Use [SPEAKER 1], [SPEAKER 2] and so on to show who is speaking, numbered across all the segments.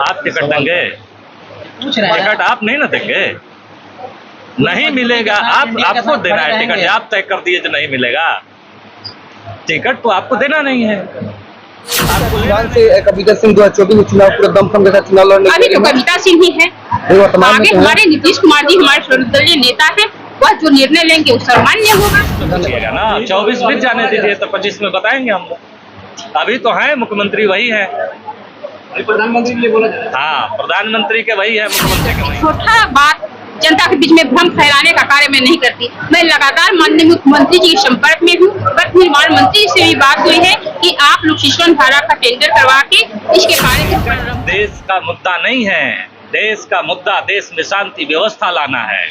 [SPEAKER 1] आप टिकट देंगे? टिकट आप नहीं ना देंगे? नहीं मिलेगा। आपको देना है टिकट, आप तय कर दिए जो नहीं मिलेगा। टिकट तो आपको देना नहीं है।
[SPEAKER 2] से कविता सिंह 2024 में चुनाव पूरे दमखम के साथ चुनाव लड़ने
[SPEAKER 3] अभी तो कविता सिंह ही है। आगे हमारे नीतीश कुमार जी हमारे सर्वदलीय नेता है, वह जो निर्णय लेंगे वो सर्वमान्य होगा।
[SPEAKER 1] पूछिएगा ना, 24 बीत जाने दीजिए तो 25 में बताएंगे हम लोग। अभी तो है मुख्यमंत्री वही है,
[SPEAKER 4] प्रधानमंत्री के लिए बोला जाए।
[SPEAKER 1] हाँ, प्रधानमंत्री के वही है, मुख्यमंत्री के वही।
[SPEAKER 3] छोटा बात जनता के बीच में भ्रम फैलाने का कार्य मैं नहीं करती। मैं लगातार माननीय मुख्यमंत्री जी के संपर्क में हूँ। पथ निर्माण मंत्री से भी बात हुई है कि आप लोग शिशुवन धारा का टेंडर करवा के इसके कार्य।
[SPEAKER 1] देश का मुद्दा नहीं है, देश का मुद्दा देश में शांति व्यवस्था लाना है।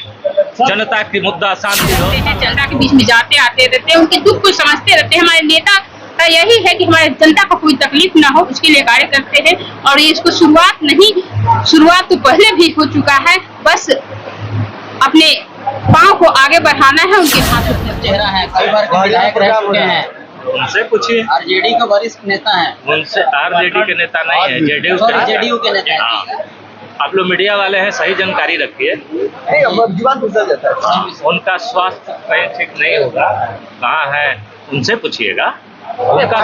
[SPEAKER 1] जनता की मुद्दा शांति व्यवस्था।
[SPEAKER 3] जनता के बीच में जाते आते रहते हैं, उनके दुख को समझते रहते हैं। हमारे नेता का यही है कि हमारे जनता को कोई तकलीफ ना हो, उसके लिए कार्य करते हैं। और ये इसको शुरुआत तो पहले भी हो चुका है, बस अपने पाँव को आगे बढ़ाना है। उनके हाथ में
[SPEAKER 4] चेहरा है, कई बार विधायक रह चुके हैं।
[SPEAKER 1] उनसे पूछिए,
[SPEAKER 4] आरजेडी का वरिष्ठ नेता है।
[SPEAKER 1] उनसे आरजेडी के नेता नहीं है,
[SPEAKER 4] जेडीयू के नेता है।
[SPEAKER 1] आप लोग मीडिया वाले हैं, सही जानकारी रखिए। उनका स्वास्थ्य कहीं ठीक नहीं होगा, कहाँ है उनसे पूछिएगा। उनका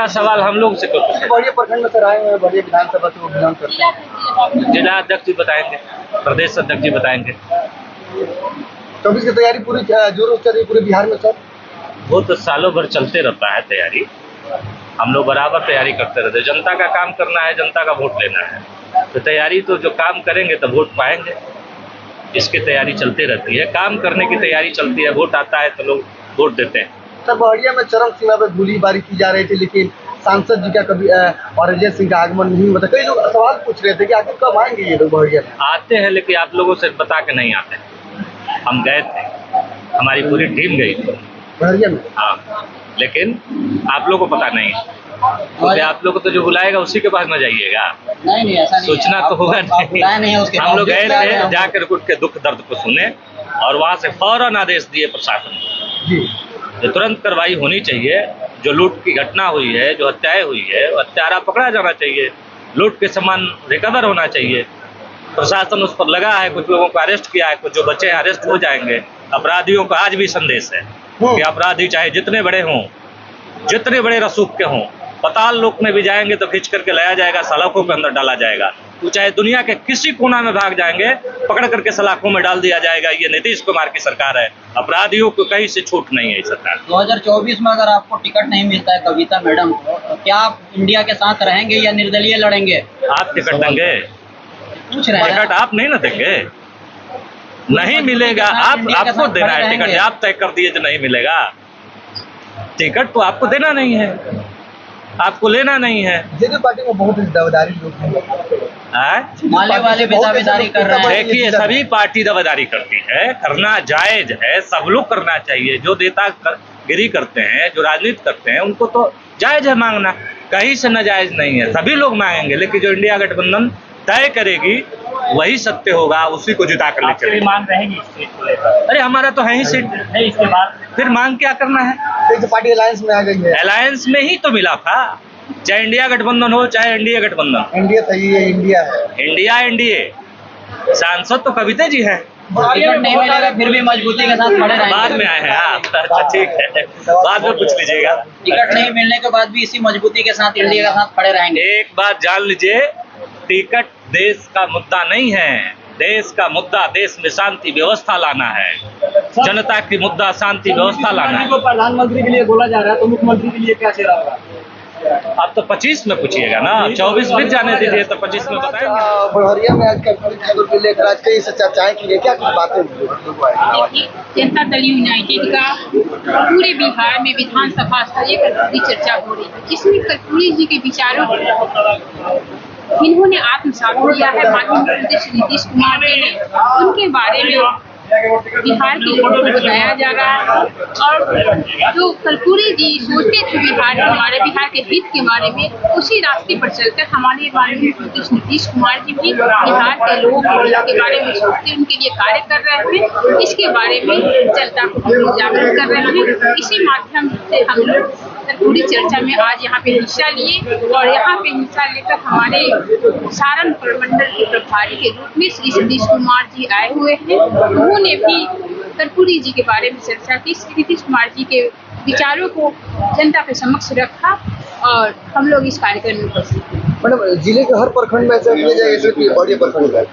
[SPEAKER 1] सवाल हम लोग से
[SPEAKER 2] बढ़िया प्रखंड में सर आए हैं, बढ़िया विधानसभा से वो बिलोंग करते हैं।
[SPEAKER 1] जिला अध्यक्ष जी बताएंगे, प्रदेश अध्यक्ष जी बताएंगे।
[SPEAKER 2] 24 की तैयारी पूरी जोरों से चल रही पूरे बिहार में सर।
[SPEAKER 1] वो तो सालों भर चलते रहता है तैयारी, हम लोग बराबर तैयारी करते रहते हैं। जनता का काम करना है, जनता का वोट लेना है, तो तैयारी तो जो काम करेंगे तो वोट पाएंगे। इसकी तैयारी चलती रहती है, काम करने की तैयारी चलती है, वोट आता है तो लोग वोट देते हैं।
[SPEAKER 2] सर बहरिया में चरम सीमा पर गोलीबारी की जा रही थी, लेकिन सांसद जी का कभी और अजय सिंह का आगमन नहीं होता। कई लोग सवाल पूछ रहे थे कि आखिर कब आएंगे ये लोग बहरिया में।
[SPEAKER 1] आते हैं, लेकिन आप लोगों से बता के नहीं आते। हम गए थे, हमारी पूरी टीम गई थी
[SPEAKER 2] बहरिया में,
[SPEAKER 1] हाँ, लेकिन आप लोगों को पता नहीं है। क्योंकि आप लोग को तो जो बुलाएगा उसी के पास न जाइएगा।
[SPEAKER 4] नहीं, ऐसा नहीं,
[SPEAKER 1] सूचना तो होगा नहीं। हम लोग गए थे, जाकर उठ के दुख दर्द को सुने और वहाँ से फौरन आदेश दिए प्रशासन को, जो तुरंत कार्रवाई होनी चाहिए। जो लूट की घटना हुई है, जो हत्याएं हुई है, हत्यारा पकड़ा जाना चाहिए, लूट के सामान रिकवर होना चाहिए। प्रशासन उस पर लगा है, कुछ लोगों को अरेस्ट किया है, कुछ जो बचे हैं अरेस्ट हो जाएंगे। अपराधियों का आज भी संदेश है कि अपराधी चाहे जितने बड़े हों, जितने बड़े रसूख के हों, पाताल लोक में भी जाएंगे तो खींच करके लाया जाएगा, सलाखों के अंदर डाला जाएगा। तो चाहे दुनिया के किसी कोना में भाग जाएंगे, पकड़ करके सलाखों में डाल दिया जाएगा। ये नीतीश कुमार की सरकार है, अपराधियों को कहीं से छूट नहीं है इस सरकार।
[SPEAKER 4] 2024 में अगर आपको टिकट नहीं मिलता है कविता मैडम को, तो क्या आप इंडिया के साथ रहेंगे या निर्दलीय लड़ेंगे?
[SPEAKER 1] आप टिकट देंगे?
[SPEAKER 4] पूछ रहे हैं।
[SPEAKER 1] टिकट आप नहीं ना देंगे? नहीं मिलेगा। आपको देना है टिकट, आप तय कर दिए जो नहीं मिलेगा। टिकट तो आपको देना नहीं है, आपको लेना नहीं है।
[SPEAKER 2] जेडीयू पार्टी में बहुत दावेदारी लोग हैं,
[SPEAKER 4] माले वाले भी दावेदारी कर रहे हैं।
[SPEAKER 1] देखिए, सभी पार्टी दावेदारी करती है, करना जायज है, सब लोग करना चाहिए। जो नेतागिरी करते हैं, जो राजनीति करते हैं, उनको तो जायज है मांगना, कहीं से नाजायज नहीं है। सभी लोग मांगेंगे, लेकिन जो इंडिया गठबंधन तय करेगी वही सत्य होगा, उसी को जिता कर ले चलेगी।
[SPEAKER 5] मांग रहेगी इस सीट को लेकर?
[SPEAKER 1] अरे हमारा तो है ही सीट
[SPEAKER 5] नहीं, इसके बाद
[SPEAKER 1] फिर मांग क्या करना है?
[SPEAKER 2] तो पार्टी अलायंस में आ गई है।
[SPEAKER 1] अलायंस में ही तो मिला था, चाहे इंडिया गठबंधन हो चाहे एनडीए गठबंधन।
[SPEAKER 2] इंडिया सही है, इंडिया है,
[SPEAKER 1] एनडीए। सांसद तो कविता जी है।
[SPEAKER 4] टिकट नहीं मिलेगा फिर भी मजबूती के साथ खड़े रहेंगे।
[SPEAKER 1] बाद में आए हैं आप, अच्छा ठीक है, बाद में पूछ लीजिएगा।
[SPEAKER 4] टिकट नहीं मिलने के बाद भी इसी मजबूती के साथ इंडिया के साथ खड़े रहेंगे।
[SPEAKER 1] एक बात जान लीजिए, टिकट देश का मुद्दा नहीं है, देश का मुद्दा देश में शांति व्यवस्था लाना है। जनता की मुद्दा शांति व्यवस्था लाना है।
[SPEAKER 5] प्रधानमंत्री के लिए बोला जा रहा है, तो मुख्यमंत्री के लिए क्या चेहरा होगा?
[SPEAKER 1] अब तो 25 में पूछिएगा ना, 24 बीत जाने दीजिए तो 25 में बताएंगे।
[SPEAKER 2] बहरिया में आज कल लेकर आज कई चर्चाएं की गई, क्या कुछ बातें?
[SPEAKER 3] जनता दल यूनाइटेड का पूरे बिहार में विधानसभा स्तरीय कर्पूरी चर्चा हो रही है, जिसमें कर्पूरी जी के विचारों इन्होंने आत्मसात किया है माननीय मुख्यमंत्री श्री नीतीश कुमार जी ने। उनके बारे में बिहार के लोगों को बताया जा रहा है, और जो कर्पूरी जी सोचते थे हमारे बिहार के हित के बारे में, उसी रास्ते पर चलकर हमारे माननीय मुख्यमंत्री नीतीश कुमार जी भी बिहार के लोगों के बारे में सोचते, उनके लिए कार्य कर रहे हैं। इसके बारे में जनता को जागरूक कर रहे हैं। इसी माध्यम से हम लोग पूरी चर्चा में आज यहाँ पे हिस्सा लिए और यहाँ पे हिस्सा लेकर हमारे सारण प्रमंडल के प्रभारी के रूप में श्री सतीश कुमार जी आए हुए हैं। उन्होंने भी कर्पूरी जी के बारे में चर्चा की, श्री सतीश कुमार जी के विचारों को जनता के समक्ष रखा और हम लोग इस कार्यक्रम में उपस्थित हैं।
[SPEAKER 2] मैडम, जिले के हर प्रखंड में ऐसा किया जाएगा सिर्फ बॉडी प्रखंड में,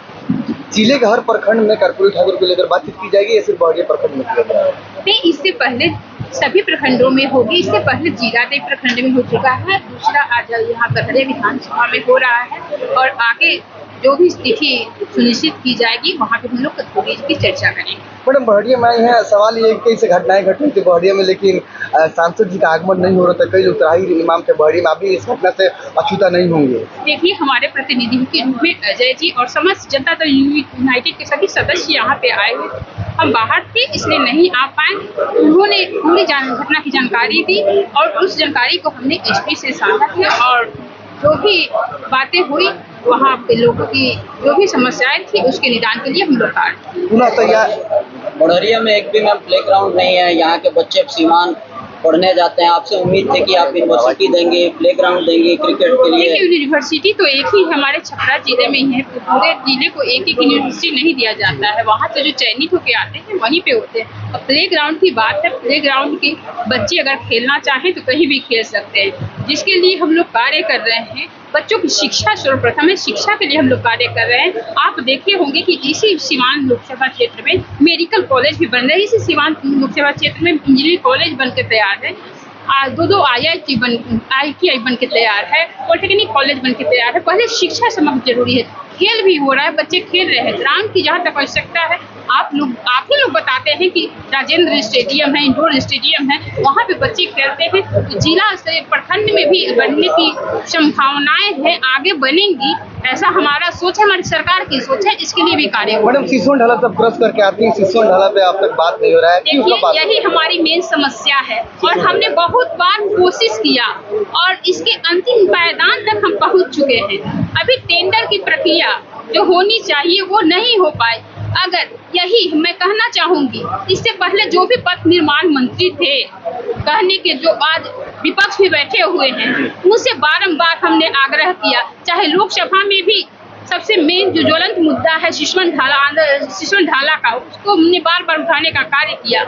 [SPEAKER 2] जिले के हर प्रखंड में कर्पूरी ठाकुर को लेकर बातचीत की जाएगी या सिर्फ बॉडी प्रखंड में किया जाएगा?
[SPEAKER 3] नहीं, इससे पहले सभी प्रखंडों में होगी। इससे पहले जीरादेव प्रखंड में हो चुका है, दूसरा आज यहाँ बरहड़े विधानसभा में हो रहा है और आगे जो भी स्थिति सुनिश्चित की जाएगी वहाँ पे हम लोग कर्पूरी जी की चर्चा करेंगे।
[SPEAKER 2] मैडम, बहड़िया में आई हैं, सवाल ये कई से घटनाएं घट रही थी बहड़िया में, लेकिन सांसद जी का आगमन नहीं हो रहा था। कई लोग तराही इमाम थे बहड़िया में, अभी इस घटना से अछूता नहीं होंगे।
[SPEAKER 3] देखिए, हमारे प्रतिनिधि के रूप में अजय जी और समस्त जनता दल यूनाइटेड के सभी सदस्य यहाँ पे आए हुए। हम बाहर थे इसलिए नहीं आ पाए। उन्होंने पूरी घटना की जानकारी दी और उस जानकारी को हमने एसपी से साझा किया और जो भी बातें हुई वहाँ पे लोगों की जो भी समस्याएं थी उसके निदान के लिए हम लोग
[SPEAKER 2] पुनः तैयार।
[SPEAKER 4] बड़ौरिया में एक भी मैम प्ले ग्राउंड नहीं है, यहाँ के बच्चे सीमान पढ़ने जाते हैं। आपसे उम्मीद थी कि आप यूनिवर्सिटी देंगे, प्ले ग्राउंड देंगे क्रिकेट के लिए।
[SPEAKER 3] देखिए, यूनिवर्सिटी तो एक ही हमारे छपरा जिले में ही है, पूरे जिले को एक एक यूनिवर्सिटी नहीं दिया जाता है। वहाँ से जो चयनित होके आते हैं वहीं पे होते हैं। अब प्ले ग्राउंड की बात है, प्ले ग्राउंड के बच्चे अगर खेलना चाहें तो कहीं भी खेल सकते हैं, जिसके लिए हम लोग कार्य कर रहे हैं। बच्चों की शिक्षा सर्वप्रथम है, शिक्षा के लिए हम लोग कार्य कर रहे हैं। आप देखे होंगे कि इसी सीवान लोकसभा क्षेत्र में मेडिकल कॉलेज भी बन रहे हैं, इसी सीवान लोकसभा क्षेत्र में इंजीनियरिंग कॉलेज बन के तैयार है, दो IIT बन के तैयार है, पॉलिटेक्निक कॉलेज बन के तैयार है। पहले शिक्षा समग्र जरूरी है, खेल भी हो रहा है, बच्चे खेल रहे हैं। ग्राउंड की जहाँ तक आवश्यकता है, आप ही लोग बताते हैं कि राजेंद्र स्टेडियम है, इंडोर स्टेडियम है, वहाँ पे बच्चे खेलते हैं। तो जिला से प्रखंड में भी बनने की संभावनाएं हैं, आगे बनेंगी, ऐसा हमारा सोच है, हमारी सरकार की सोच है। इसके लिए भी कार्य हो।
[SPEAKER 2] मैडम, सिसोन ढाला सब क्रॉस करके आती है, सिसोन ढाला पे आप तक बात नहीं हो रहा है,
[SPEAKER 3] देखिए, यही हमारी मेन समस्या है और हमने बहुत बार कोशिश किया और इसके अंतिम पायदान तक हम पहुंच चुके हैं। अभी टेंडर की प्रक्रिया जो होनी चाहिए वो नहीं हो पाई। अगर यही मैं कहना चाहूंगी, इससे पहले जो भी पथ निर्माण मंत्री थे, कहने के जो आज विपक्ष में बैठे हुए हैं, उनसे बारंबार हमने आग्रह किया, चाहे लोकसभा में भी सबसे मेन जो ज्वलंत मुद्दा है सिसोन ढाला का, उसको हमने बार बार उठाने का कार्य किया।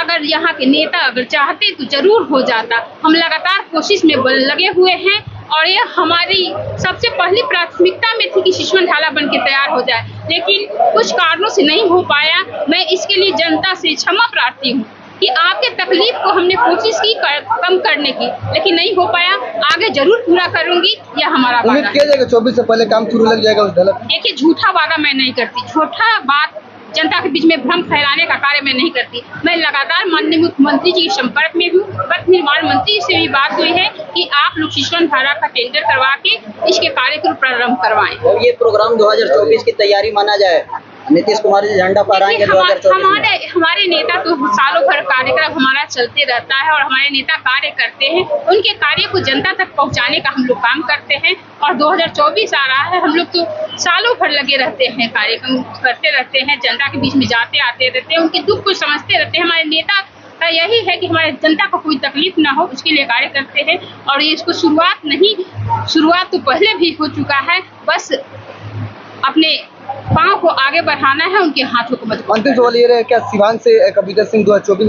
[SPEAKER 3] अगर यहाँ के नेता अगर चाहते तो जरूर हो जाता। हम लगातार कोशिश में लगे हुए हैं और ये हमारी सबसे पहली प्राथमिकता में थी कि सिसोन ढाला बन के तैयार हो जाए, लेकिन कुछ कारणों से नहीं हो पाया। मैं इसके लिए जनता से क्षमा प्रार्थी हूँ कि आपके तकलीफ को हमने कोशिश की कम करने की, लेकिन नहीं हो पाया। आगे जरूर पूरा करूंगी, यह हमारा वादा है।
[SPEAKER 2] उम्मीद किया जाएगा 24 से पहले काम शुरू लग जाएगा उस ढाला।
[SPEAKER 3] देखिए, झूठा वादा मैं नहीं करती, झूठा बात जनता के बीच में भ्रम फैलाने का कार्य मैं नहीं करती। मैं लगातार माननीय मुख्यमंत्री जी के संपर्क में हूँ। पथ निर्माण मंत्री से भी बात हुई है कि आप लोग सिसोन ढाला का टेंडर करवा के इसके कार्य को प्रारंभ करवाएं।
[SPEAKER 4] और ये प्रोग्राम 2024 की तैयारी माना जाए, नीतीश कुमार जी झंडा फहराएंगे 2024 में।
[SPEAKER 3] हमारे नेता तो सालों भर कार्यक्रम हमारा चलते रहता है और हमारे नेता कार्य करते हैं, उनके कार्य को जनता तक पहुंचाने का हम लोग काम करते हैं। और 2024 आ रहा है, हम लोग तो सालों भर लगे रहते हैं, कार्यक्रम करते रहते हैं, जनता के बीच में जाते आते रहते हैं, उनके दुख को समझते रहते हैं। हमारे नेता का यही है कि हमारे जनता को कोई तकलीफ ना हो, उसके लिए कार्य करते हैं। और ये इसको शुरुआत तो पहले भी हो चुका है, बस अपने पाँव को आगे बढ़ाना है, उनके हाथों को मजबूत।
[SPEAKER 2] अंतिम सवाल ये रहे, क्या सिवान से कविता सिंह 2024